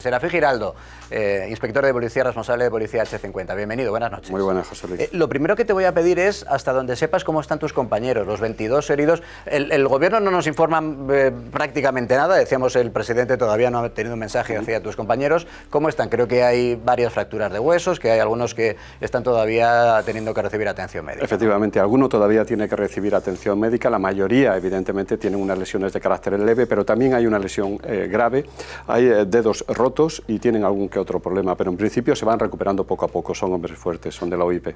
Serafín Giraldo, inspector de policía responsable de Policía H50. Bienvenido, buenas noches. Muy buenas, José Luis. Lo primero que te voy a pedir es, hasta donde sepas, cómo están tus compañeros, los 22 heridos. El gobierno no nos informa prácticamente nada, decíamos el presidente todavía no ha tenido un mensaje hacia tus compañeros. ¿Cómo están? Creo que hay varias fracturas de huesos, que hay algunos que están todavía teniendo que recibir atención médica. Efectivamente, alguno todavía tiene que recibir atención médica, la mayoría evidentemente tienen unas lesiones de carácter leve, pero también hay una lesión grave, hay dedos rotos y tienen algún que otro problema, pero en principio se van recuperando poco a poco, son hombres fuertes, son de la OIP.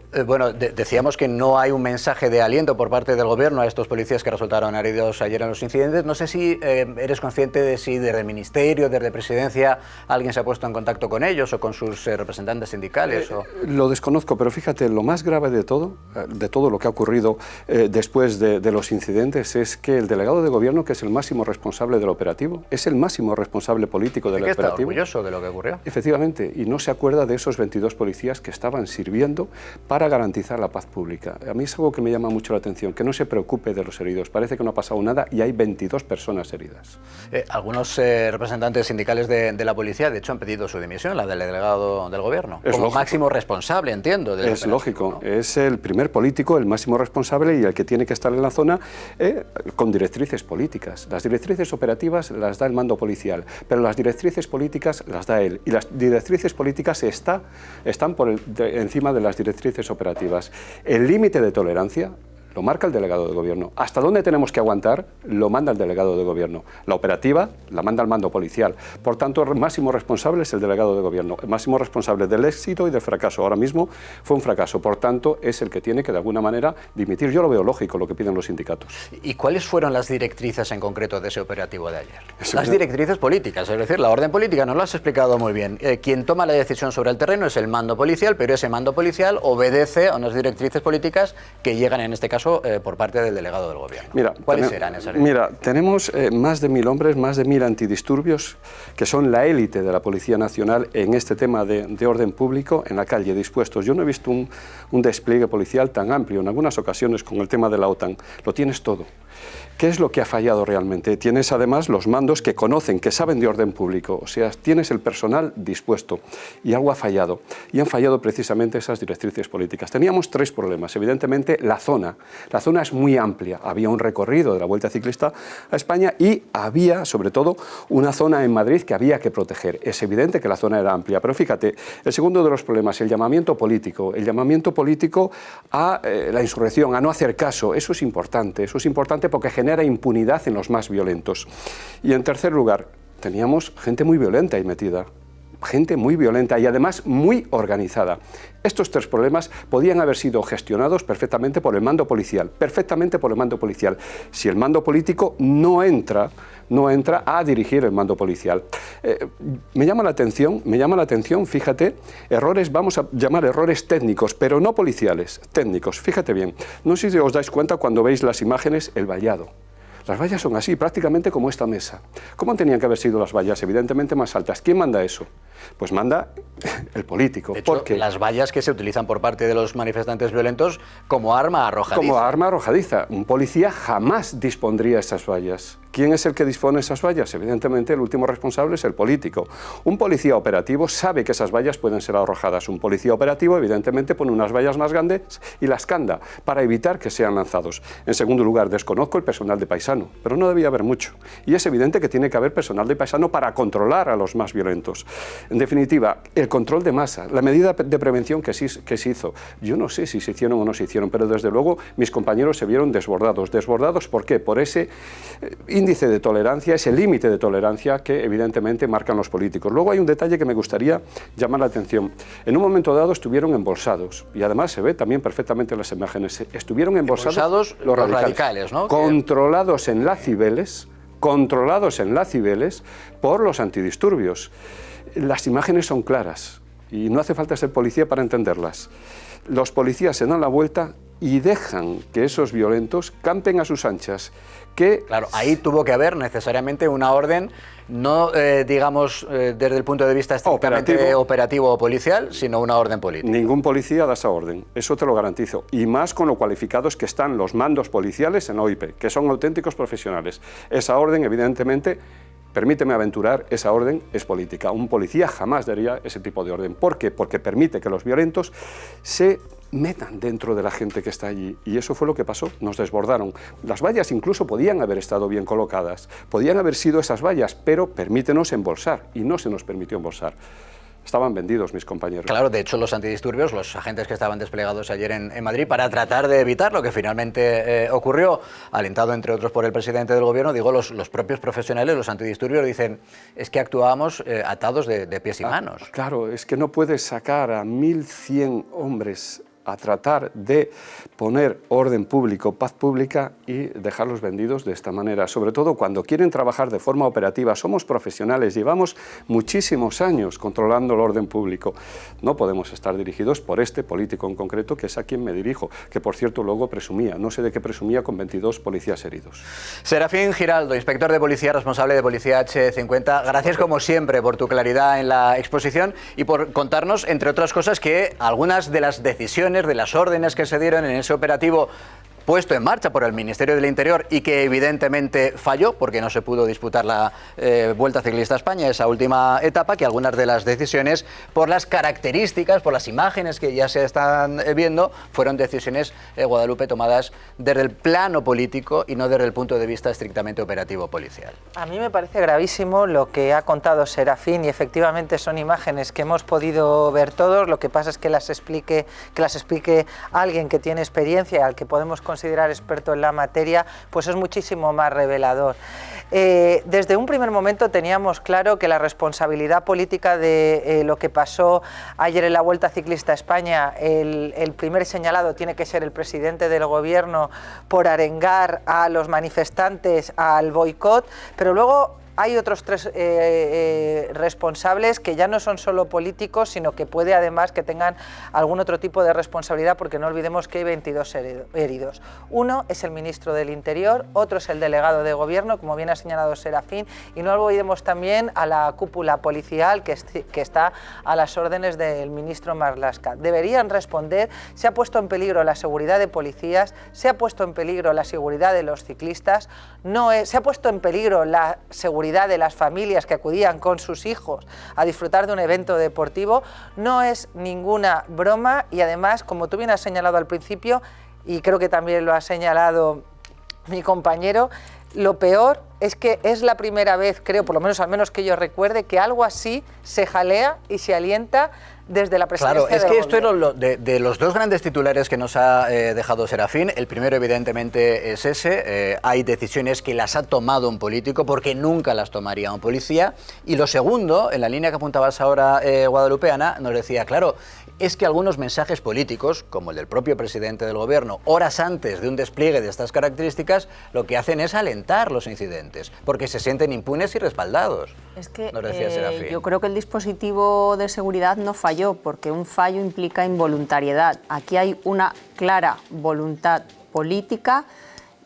Decíamos que no hay un mensaje de aliento por parte del gobierno a estos policías que resultaron heridos ayer en los incidentes. No sé si eres consciente de si desde el Ministerio, desde Presidencia, alguien se ha puesto en contacto con ellos o con sus representantes sindicales. Lo desconozco, pero fíjate, lo más grave de todo lo que ha ocurrido después de los incidentes es que el delegado de gobierno, que es el máximo responsable del operativo, es el máximo responsable político del operativo. De lo que ocurrió. Efectivamente, y no se acuerda de esos 22 policías que estaban sirviendo para garantizar la paz pública. A mí es algo que me llama mucho la atención, que no se preocupe de los heridos. Parece que no ha pasado nada y hay 22 personas heridas. Algunos representantes sindicales de la policía, de hecho, han pedido su dimisión, la del delegado del gobierno, como máximo responsable, entiendo. Es lógico, ¿no? Es el primer político, el máximo responsable y el que tiene que estar en la zona con directrices políticas. Las directrices operativas las da el mando policial, pero las directrices políticas las da él, y las directrices políticas están por encima de las directrices operativas. El límite de tolerancia lo marca el delegado de gobierno. Hasta dónde tenemos que aguantar lo manda el delegado de gobierno. La operativa la manda el mando policial. Por tanto, el máximo responsable es el delegado de gobierno. El máximo responsable del éxito y del fracaso. Ahora mismo fue un fracaso. Por tanto, es el que tiene que de alguna manera dimitir. Yo lo veo lógico, lo que piden los sindicatos. ¿Y cuáles fueron las directrices en concreto de ese operativo de ayer? Las directrices políticas, es decir, la orden política, nos lo has explicado muy bien. Quien toma la decisión sobre el terreno es el mando policial, pero ese mando policial obedece a unas directrices políticas que llegan, en este caso, por parte del delegado del gobierno. ¿Cuáles serán esas? Mira, tenemos más de 1000 hombres, más de 1000 antidisturbios, que son la élite de la Policía Nacional en este tema de orden público, en la calle, dispuestos. Yo no he visto un despliegue policial tan amplio, en algunas ocasiones con el tema de la OTAN. Lo tienes todo. ¿Qué es lo que ha fallado realmente? Tienes además los mandos que conocen, que saben de orden público, o sea, tienes el personal dispuesto y algo ha fallado. Y han fallado precisamente esas directrices políticas. Teníamos 3 problemas. Evidentemente, la zona es muy amplia. Había un recorrido de la Vuelta Ciclista a España y había, sobre todo, una zona en Madrid que había que proteger. Es evidente que la zona era amplia, pero fíjate, el segundo de los problemas, el llamamiento político a la insurrección, a no hacer caso. Eso es importante porque genera impunidad en los más violentos. Y en tercer lugar, teníamos gente muy violenta ahí metida. Gente muy violenta y además muy organizada. Estos 3 problemas podían haber sido gestionados perfectamente por el mando policial, si el mando político no entra a dirigir el mando policial. Me llama la atención, fíjate, vamos a llamar errores técnicos, pero no policiales, técnicos. Fíjate bien, no sé si os dais cuenta cuando veis las imágenes, el vallado. Las vallas son así, prácticamente como esta mesa. ¿Cómo tenían que haber sido las vallas? Evidentemente más altas. ¿Quién manda eso? Pues manda el político. De hecho, las vallas que se utilizan por parte de los manifestantes violentos como arma arrojadiza. Como arma arrojadiza. Un policía jamás dispondría esas vallas. ¿Quién es el que dispone esas vallas? Evidentemente el último responsable es el político. Un policía operativo sabe que esas vallas pueden ser arrojadas. Un policía operativo evidentemente pone unas vallas más grandes y las canda para evitar que sean lanzados. En segundo lugar, desconozco el personal de paisano, pero no debía haber mucho. Y es evidente que tiene que haber personal de paisano para controlar a los más violentos. En definitiva, el control de masa, la medida de prevención que se hizo. Yo no sé si se hicieron o no se hicieron, pero desde luego mis compañeros se vieron desbordados. ¿Desbordados por qué? Por ese índice de tolerancia, ese límite de tolerancia que evidentemente marcan los políticos. Luego hay un detalle que me gustaría llamar la atención. En un momento dado estuvieron embolsados y además se ve también perfectamente en las imágenes. Estuvieron embolsados los radicales, ¿no? Controlados en la Cibeles por los antidisturbios. Las imágenes son claras y no hace falta ser policía para entenderlas. Los policías se dan la vuelta y dejan que esos violentos campen a sus anchas. Claro, ahí tuvo que haber necesariamente una orden, no digamos desde el punto de vista estrictamente operativo o policial, sino una orden política. Ningún policía da esa orden, eso te lo garantizo. Y más con lo cualificados que están los mandos policiales en OIP, que son auténticos profesionales. Esa orden, evidentemente, permíteme aventurar, esa orden es política. Un policía jamás daría ese tipo de orden. ¿Por qué? Porque permite que los violentos se metan dentro de la gente que está allí. Y eso fue lo que pasó, nos desbordaron. Las vallas incluso podían haber estado bien colocadas, podían haber sido esas vallas, pero permítenos embolsar, y no se nos permitió embolsar. Estaban vendidos mis compañeros. Claro, de hecho los antidisturbios, los agentes que estaban desplegados ayer en Madrid para tratar de evitar lo que finalmente ocurrió, alentado entre otros por el presidente del gobierno, digo, los propios profesionales, los antidisturbios dicen, es que actuábamos atados de pies y manos. Claro, es que no puedes sacar a 1.100 hombres a tratar de poner orden público, paz pública y dejarlos vendidos de esta manera. Sobre todo cuando quieren trabajar de forma operativa. Somos profesionales, llevamos muchísimos años controlando el orden público. No podemos estar dirigidos por este político en concreto, que es a quien me dirijo, que por cierto luego presumía, no sé de qué presumía, con 22 policías heridos. Serafín Giraldo, inspector de policía, responsable de Policía H50, gracias como siempre por tu claridad en la exposición y por contarnos, entre otras cosas, que algunas de las decisiones, de las órdenes que se dieron en ese operativo puesto en marcha por el Ministerio del Interior y que evidentemente falló porque no se pudo disputar la Vuelta Ciclista a España, esa última etapa, que algunas de las decisiones, por las características, por las imágenes que ya se están viendo, fueron decisiones, Guadalupe, tomadas desde el plano político y no desde el punto de vista estrictamente operativo policial. A mí me parece gravísimo lo que ha contado Serafín y efectivamente son imágenes que hemos podido ver todos, lo que pasa es que las explique alguien que tiene experiencia y al que podemos considerar experto en la materia, pues es muchísimo más revelador. Desde un primer momento teníamos claro que la responsabilidad política de lo que pasó ayer en la Vuelta Ciclista a España, el primer señalado tiene que ser el presidente del gobierno por arengar a los manifestantes al boicot, pero luego hay otros tres responsables que ya no son solo políticos, sino que puede además que tengan algún otro tipo de responsabilidad, porque no olvidemos que hay 22 heridos. Uno es el ministro del Interior, otro es el delegado de gobierno, como bien ha señalado Serafín, y no olvidemos también a la cúpula policial que está a las órdenes del ministro Marlaska. Deberían responder. Se ha puesto en peligro la seguridad de policías, se ha puesto en peligro la seguridad de los ciclistas, se ha puesto en peligro la seguridad de las familias que acudían con sus hijos a disfrutar de un evento deportivo. No es ninguna broma y además, como tú bien has señalado al principio, y creo que también lo ha señalado mi compañero, lo peor es que es la primera vez, creo, por lo menos al menos que yo recuerde, que algo así se jalea y se alienta desde la presidencia. Claro, es que esto es de los dos grandes titulares que nos ha dejado Serafín. El primero, evidentemente, es ese. Hay decisiones que las ha tomado un político porque nunca las tomaría un policía. Y lo segundo, en la línea que apuntabas ahora, Guadalupeana, nos decía, claro, es que algunos mensajes políticos, como el del propio presidente del gobierno, horas antes de un despliegue de estas características, lo que hacen es alentar los incidentes, porque se sienten impunes y respaldados. Es que nos decía Serafín. Yo creo que el dispositivo de seguridad no falló, porque un fallo implica involuntariedad. Aquí hay una clara voluntad política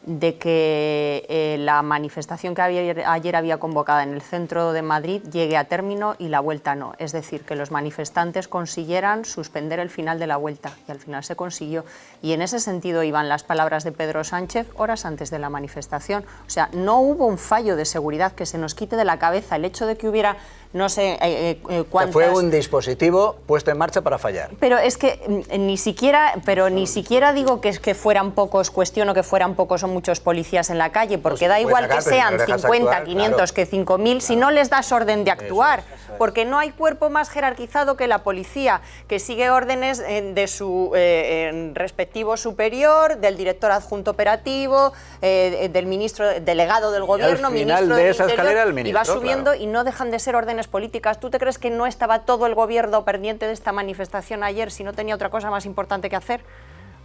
de que la manifestación que ayer había convocada en el centro de Madrid llegue a término y la vuelta no. Es decir, que los manifestantes consiguieran suspender el final de la vuelta y al final se consiguió. Y en ese sentido iban las palabras de Pedro Sánchez horas antes de la manifestación. O sea, no hubo un fallo de seguridad que se nos quite de la cabeza el hecho de que hubiera no sé cuántas... Fue un dispositivo puesto en marcha para fallar. Pero es que ni siquiera digo que fueran pocos, cuestiono que fueran pocos o muchos policías en la calle, porque pues da igual que sean 50, actuar, 500, claro, que 5.000, claro, si no les das orden de actuar, eso es. Porque no hay cuerpo más jerarquizado que la policía, que sigue órdenes de su respectivo superior, del director adjunto operativo, del ministro, delegado del gobierno, ministro del Interior, y va subiendo, claro, y no dejan de ser órdenes políticas. ¿Tú te crees que no estaba todo el gobierno pendiente de esta manifestación ayer si no tenía otra cosa más importante que hacer?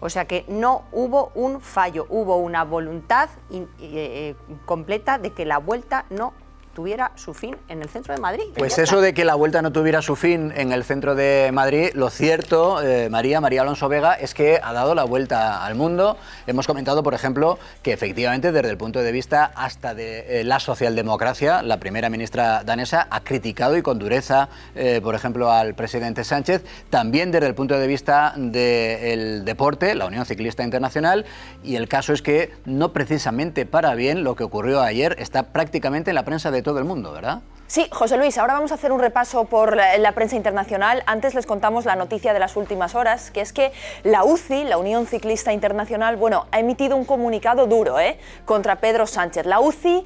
O sea que no hubo un fallo, hubo una voluntad completa de que la vuelta no tuviera su fin en el centro de Madrid. Pues eso de que la vuelta no tuviera su fin en el centro de Madrid, lo cierto, María Alonso Vega, es que ha dado la vuelta al mundo. Hemos comentado, por ejemplo, que efectivamente desde el punto de vista hasta de la socialdemocracia, la primera ministra danesa ha criticado y con dureza, por ejemplo, al presidente Sánchez, también desde el punto de vista del deporte, la Unión Ciclista Internacional, y el caso es que no precisamente para bien lo que ocurrió ayer está prácticamente en la prensa de de todo el mundo, ¿verdad? Sí, José Luis, ahora vamos a hacer un repaso por la prensa internacional. Antes les contamos la noticia de las últimas horas, que es que la UCI, la Unión Ciclista Internacional, bueno, ha emitido un comunicado duro contra Pedro Sánchez. La UCI,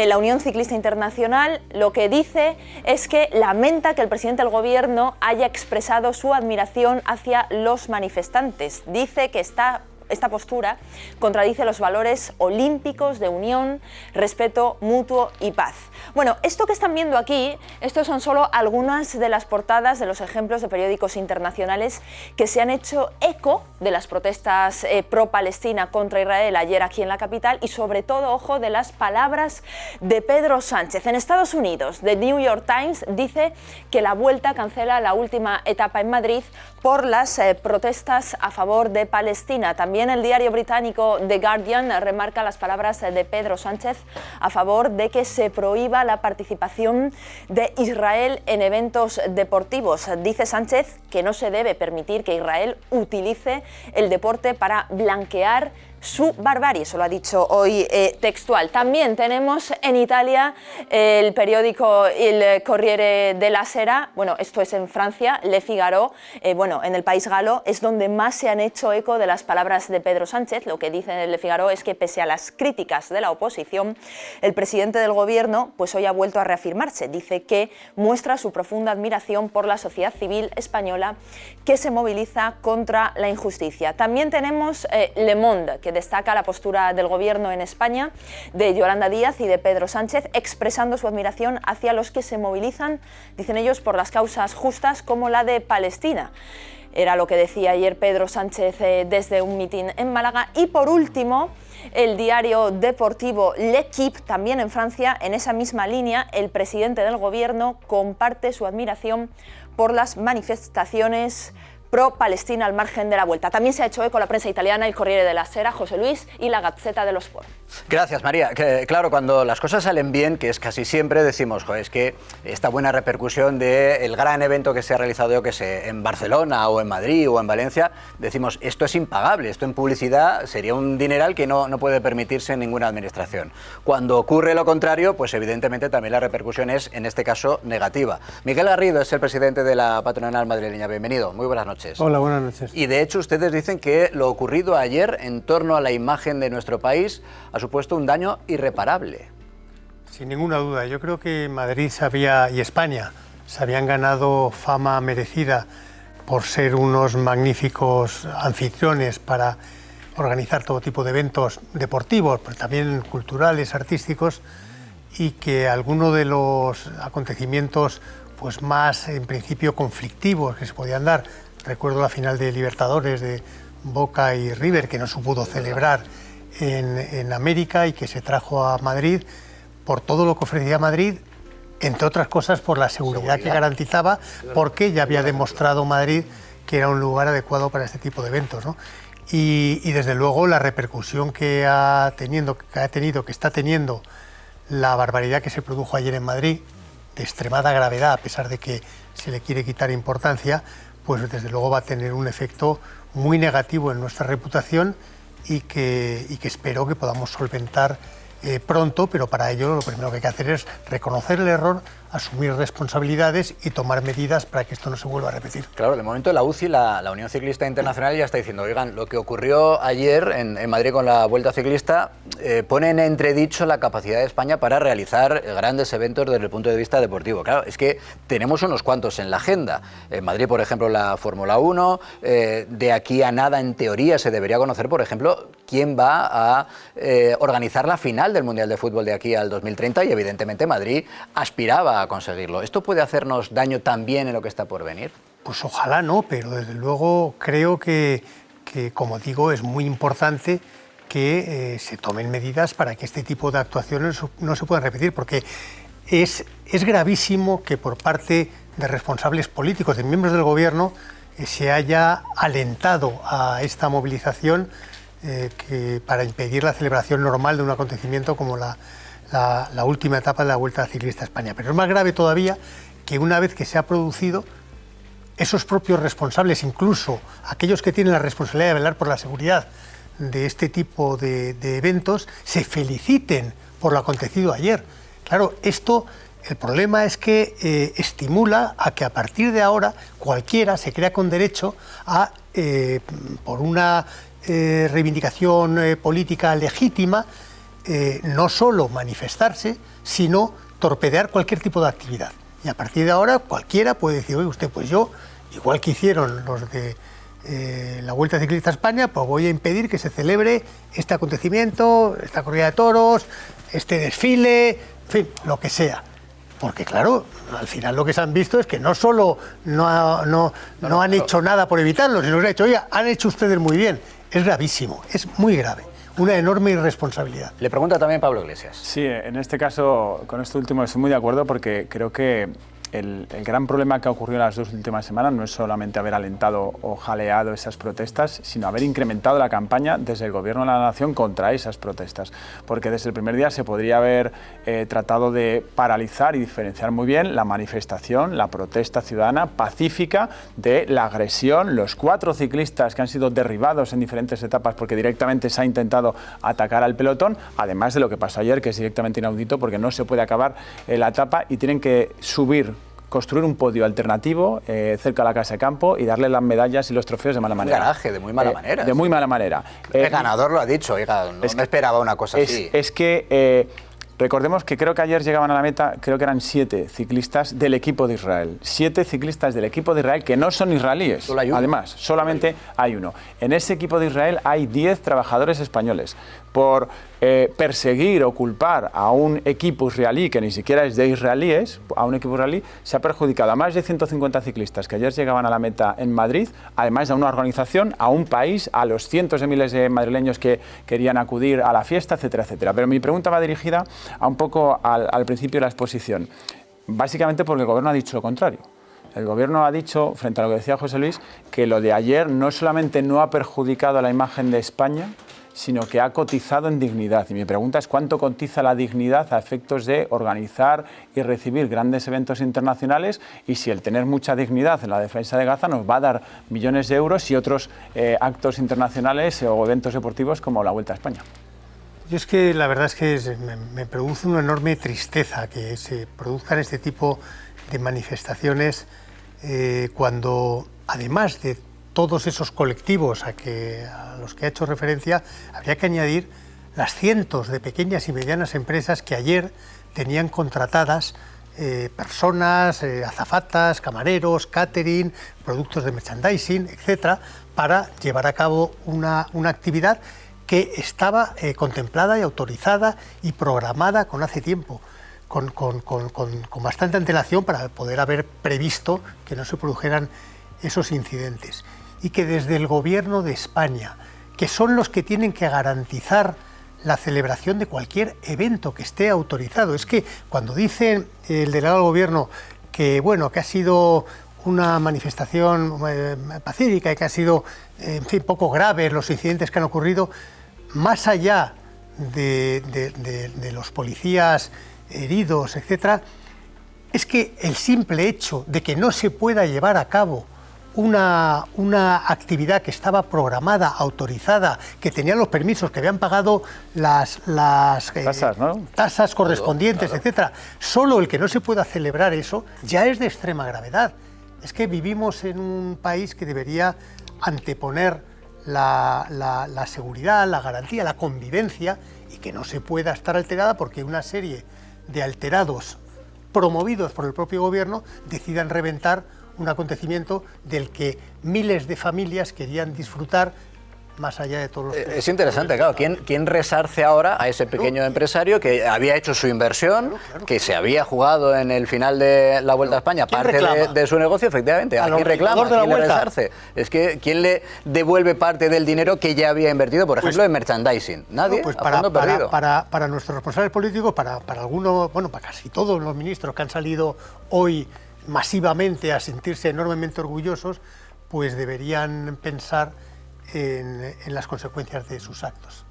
la Unión Ciclista Internacional, lo que dice es que lamenta que el presidente del gobierno haya expresado su admiración hacia los manifestantes. Dice que esta postura contradice los valores olímpicos de unión, respeto mutuo y paz. Bueno, esto que están viendo aquí, estos son solo algunas de las portadas de los ejemplos de periódicos internacionales que se han hecho eco de las protestas pro-Palestina contra Israel ayer aquí en la capital y sobre todo, ojo, de las palabras de Pedro Sánchez. En Estados Unidos, The New York Times dice que la Vuelta cancela la última etapa en Madrid por las protestas a favor de Palestina. También el diario británico The Guardian remarca las palabras de Pedro Sánchez a favor de que se prohíba la participación de Israel en eventos deportivos. Dice Sánchez que no se debe permitir que Israel utilice el deporte para blanquear su barbarie, eso lo ha dicho hoy textual. También tenemos en Italia el periódico El Corriere della Sera, bueno, esto es en Francia, Le Figaro, bueno, en el país galo es donde más se han hecho eco de las palabras de Pedro Sánchez. Lo que dice Le Figaro es que pese a las críticas de la oposición, el presidente del gobierno pues hoy ha vuelto a reafirmarse. Dice que muestra su profunda admiración por la sociedad civil española que se moviliza contra la injusticia. También tenemos Le Monde, que destaca la postura del gobierno en España, de Yolanda Díaz y de Pedro Sánchez, expresando su admiración hacia los que se movilizan, dicen ellos, por las causas justas como la de Palestina. Era lo que decía ayer Pedro Sánchez desde un mitin en Málaga. Y por último, el diario deportivo L'Équipe, también en Francia, en esa misma línea, el presidente del gobierno comparte su admiración por las manifestaciones pro-Palestina al margen de la Vuelta. También se ha hecho eco la prensa italiana, el Corriere della Sera, José Luis, y la Gazzetta dello Sport. Gracias, María. Claro, cuando las cosas salen bien, que es casi siempre, decimos, es que esta buena repercusión del gran evento que se ha realizado, yo que sé, en Barcelona o en Madrid o en Valencia, decimos, esto es impagable, esto en publicidad sería un dineral que no puede permitirse ninguna administración. Cuando ocurre lo contrario, pues evidentemente también la repercusión es, en este caso, negativa. Miguel Garrido es el presidente de la patronal madrileña. Bienvenido, muy buenas noches. Hola, buenas noches. Y de hecho ustedes dicen que lo ocurrido ayer en torno a la imagen de nuestro país ha supuesto un daño irreparable. Sin ninguna duda, yo creo que Madrid y España se habían ganado fama merecida por ser unos magníficos anfitriones para organizar todo tipo de eventos deportivos, pero también culturales, artísticos, y que algunos de los acontecimientos pues más en principio conflictivos que se podían dar, recuerdo la final de Libertadores de Boca y River, que no se pudo celebrar en América y que se trajo a Madrid por todo lo que ofrecía Madrid, entre otras cosas por la seguridad que garantizaba, porque ya había demostrado Madrid que era un lugar adecuado para este tipo de eventos, ¿no? Y desde luego la repercusión que está teniendo la barbaridad que se produjo ayer en Madrid, de extremada gravedad, a pesar de que se le quiere quitar importancia, pues desde luego va a tener un efecto muy negativo en nuestra reputación y que espero que podamos solventar pronto, pero para ello lo primero que hay que hacer es reconocer el error, asumir responsabilidades y tomar medidas para que esto no se vuelva a repetir. Claro, de momento la UCI, la Unión Ciclista Internacional, ya está diciendo, oigan, lo que ocurrió ayer en Madrid con la Vuelta Ciclista pone en entredicho la capacidad de España para realizar grandes eventos desde el punto de vista deportivo. Claro, es que tenemos unos cuantos en la agenda. En Madrid, por ejemplo, la Fórmula 1, de aquí a nada, en teoría, se debería conocer, por ejemplo, quién va a organizar la final del Mundial de Fútbol de aquí al 2030 y evidentemente Madrid aspiraba a conseguirlo. ¿Esto puede hacernos daño también en lo que está por venir? Pues ojalá no, pero desde luego creo que como digo, es muy importante que se tomen medidas para que este tipo de actuaciones no se puedan repetir, porque es gravísimo que por parte de responsables políticos, de miembros del gobierno, se haya alentado a esta movilización para impedir la celebración normal de un acontecimiento como la última etapa de la Vuelta Ciclista a España. Pero es más grave todavía que una vez que se ha producido, esos propios responsables, incluso aquellos que tienen la responsabilidad de velar por la seguridad de este tipo de eventos, se feliciten por lo acontecido ayer. Claro, esto, el problema es que estimula a que a partir de ahora cualquiera se crea con derecho a, por una reivindicación política legítima, no solo manifestarse, sino torpedear cualquier tipo de actividad. Y a partir de ahora cualquiera puede decir, oye, usted, pues yo, igual que hicieron los de la Vuelta Ciclista a España, pues voy a impedir que se celebre este acontecimiento, esta corrida de toros, este desfile, en fin, lo que sea. Porque claro, al final lo que se han visto es que no solo no han hecho nada por evitarlo, sino que se ha dicho, oye, han hecho ustedes muy bien. Es gravísimo, es muy grave. Una enorme irresponsabilidad. Le pregunta también Pablo Iglesias. Sí, en este caso, con esto último estoy muy de acuerdo porque creo que el gran problema que ha ocurrido en las 2 últimas semanas no es solamente haber alentado o jaleado esas protestas, sino haber incrementado la campaña desde el Gobierno de la Nación contra esas protestas. Porque desde el primer día se podría haber tratado de paralizar y diferenciar muy bien la manifestación, la protesta ciudadana pacífica de la agresión, los 4 ciclistas que han sido derribados en diferentes etapas porque directamente se ha intentado atacar al pelotón, además de lo que pasó ayer, que es directamente inaudito porque no se puede acabar la etapa y tienen que construir un podio alternativo cerca de la Casa de Campo y darle las medallas y los trofeos de mala manera. Un garaje, de muy mala manera. De muy mala manera. El ganador lo ha dicho, oiga, no me esperaba una cosa así. Es que recordemos que creo que ayer llegaban a la meta, creo que eran 7 ciclistas del equipo de Israel. 7 ciclistas del equipo de Israel que no son israelíes. Solo hay uno. Además, solamente hay uno. En ese equipo de Israel hay 10 trabajadores españoles. Por perseguir o culpar a un equipo israelí que ni siquiera es de israelíes, a un equipo israelí, se ha perjudicado a más de 150 ciclistas que ayer llegaban a la meta en Madrid, además de a una organización, a un país, a los cientos de miles de madrileños que querían acudir a la fiesta, etcétera, etcétera. Pero mi pregunta va dirigida a un poco al principio de la exposición, básicamente porque el Gobierno ha dicho lo contrario. El Gobierno ha dicho, frente a lo que decía José Luis, que lo de ayer no solamente no ha perjudicado a la imagen de España, sino que ha cotizado en dignidad. Y mi pregunta es, ¿cuánto cotiza la dignidad a efectos de organizar y recibir grandes eventos internacionales? Y si el tener mucha dignidad en la defensa de Gaza nos va a dar millones de euros y otros actos internacionales o eventos deportivos como la Vuelta a España. Yo es que la verdad es que me produce una enorme tristeza que se produzcan este tipo de manifestaciones cuando, además de todos esos colectivos a los que ha hecho referencia, habría que añadir las cientos de pequeñas y medianas empresas que ayer tenían contratadas personas, azafatas, camareros, catering, productos de merchandising, etcétera, para llevar a cabo una actividad que estaba contemplada y autorizada y programada con hace tiempo, con bastante antelación para poder haber previsto que no se produjeran esos incidentes. Y que desde el Gobierno de España, que son los que tienen que garantizar la celebración de cualquier evento que esté autorizado. Es que cuando dice el delegado del Gobierno que, bueno, que ha sido una manifestación pacífica y que ha sido, en fin, poco grave los incidentes que han ocurrido, más allá de los policías heridos, etcétera, es que el simple hecho de que no se pueda llevar a cabo una actividad que estaba programada, autorizada, que tenía los permisos, que habían pagado las tasas, ¿no? tasas correspondientes, claro, etcétera. Solo el que no se pueda celebrar eso ya es de extrema gravedad. Es que vivimos en un país que debería anteponer la seguridad, la garantía, la convivencia, y que no se pueda estar alterada porque una serie de alterados promovidos por el propio Gobierno decidan reventar un acontecimiento del que miles de familias querían disfrutar más allá de todos los... Es interesante, claro, ¿quién resarce ahora a ese pequeño empresario que había hecho su inversión, que se había jugado en el final de la Vuelta a España, parte de su negocio, efectivamente? ¿A quién reclama? ¿Quién le resarce? Es que ¿quién le devuelve parte del dinero que ya había invertido, por ejemplo, en merchandising? Nadie, pues para nuestros responsables políticos, para algunos, bueno, para casi todos los ministros que han salido hoy masivamente a sentirse enormemente orgullosos, pues deberían pensar en las consecuencias de sus actos.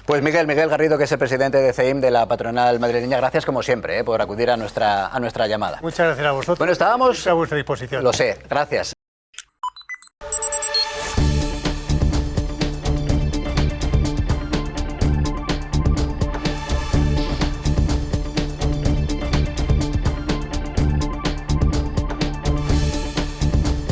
Pues Miguel Garrido, que es el presidente de CEIM, de la patronal madrileña, gracias como siempre por acudir a nuestra llamada. Muchas gracias a vosotros. Bueno, estábamos a vuestra disposición. Lo sé, gracias.